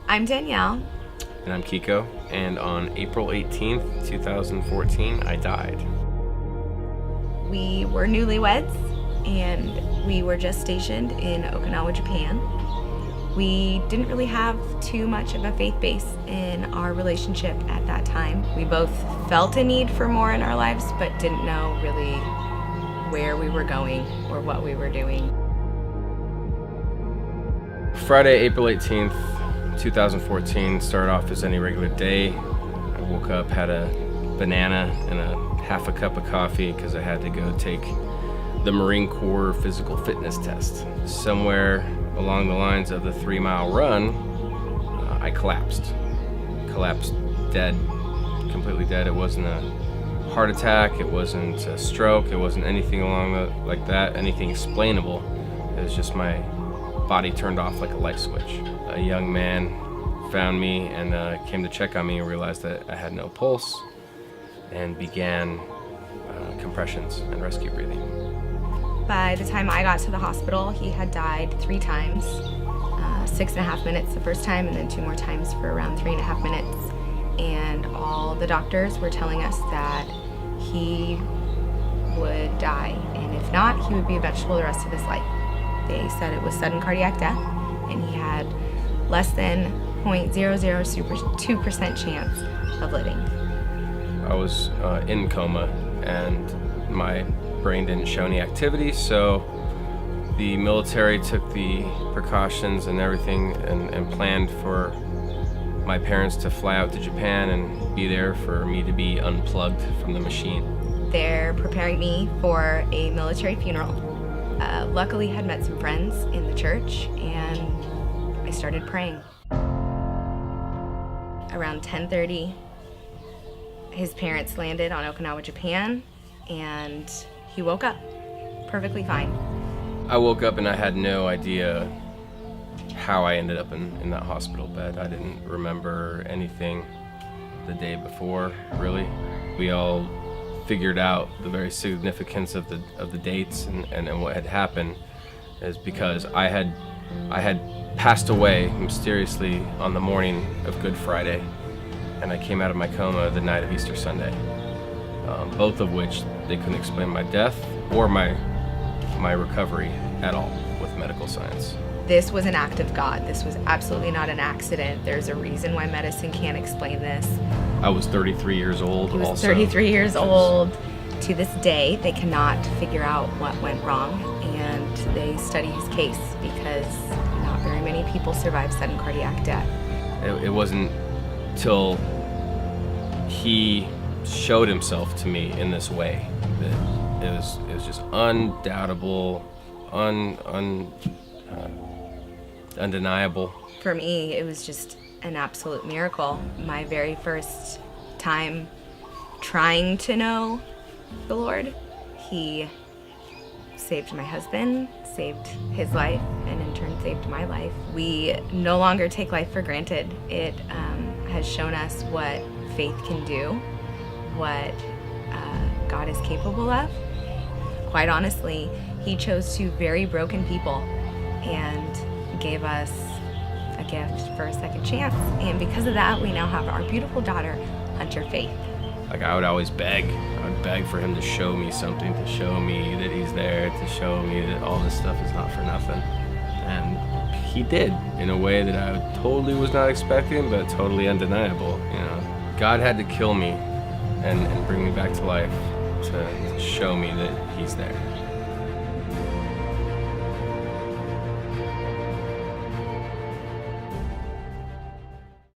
I'm Danielle. And I'm Kiko, and on April 18th, 2014, I died. We were newlyweds, and we were just stationed in Okinawa, Japan. We didn't really have too much of a faith base in our relationship at that time. We both felt a need for more in our lives, but didn't know really where we were going or what we were doing. Friday, April 18th, 2014 started off as any regular day. I woke up, had a banana and half a cup of coffee because I had to go take the Marine Corps physical fitness test. Somewhere along the lines of the 3-mile run, I collapsed dead, completely dead. It wasn't a heart attack, it wasn't a stroke, it wasn't anything like that, anything explainable. It was just my body turned off like a light switch. A young man found me and came to check on me and realized that I had no pulse and began compressions and rescue breathing. By the time I got to the hospital, he had died 3 times, 6.5 minutes the first time, and then 2 more times for around 3.5 minutes. And all the doctors were telling us that he would die, and if not, he would be a vegetable the rest of his life. They said it was sudden cardiac death, and he had less than 0.002% chance of living. I was in coma, and my brain didn't show any activity, so the military took the precautions and everything and planned for my parents to fly out to Japan and be there for me to be unplugged from the machine. They're preparing me for a military funeral. Luckily, I had met some friends in the church, and I started praying. Around 10:30, his parents landed on Okinawa, Japan, and he woke up perfectly fine. I woke up and I had no idea how I ended up in that hospital bed. I didn't remember anything the day before, really. We all figured out the very significance of the dates and what had happened is because I had passed away mysteriously on the morning of Good Friday, and I came out of my coma the night of Easter Sunday. Both of which they couldn't explain my death or my recovery at all with medical science. This was an act of God. This was absolutely not an accident. There's a reason why medicine can't explain this. I was 33 years old. He was also, 33 years old. To this day, they cannot figure out what went wrong, and they study his case because not very many people survive sudden cardiac death. It wasn't till he showed himself to me in this way that it was just undoubtable, undeniable. For me, it was just an absolute miracle. My very first time trying to know the Lord, he saved my husband, saved his life, and in turn saved my life. We no longer take life for granted. It has shown us what faith can do, what God is capable of. Quite honestly, he chose 2 very broken people and gave us a gift for a second chance. And because of that, we now have our beautiful daughter, Hunter Faith. Like I would always beg. I would beg for him to show me something, to show me that he's there, to show me that all this stuff is not for nothing. And he did in a way that I totally was not expecting, but totally undeniable. You know, God had to kill me and bring me back to life to show me that he's there.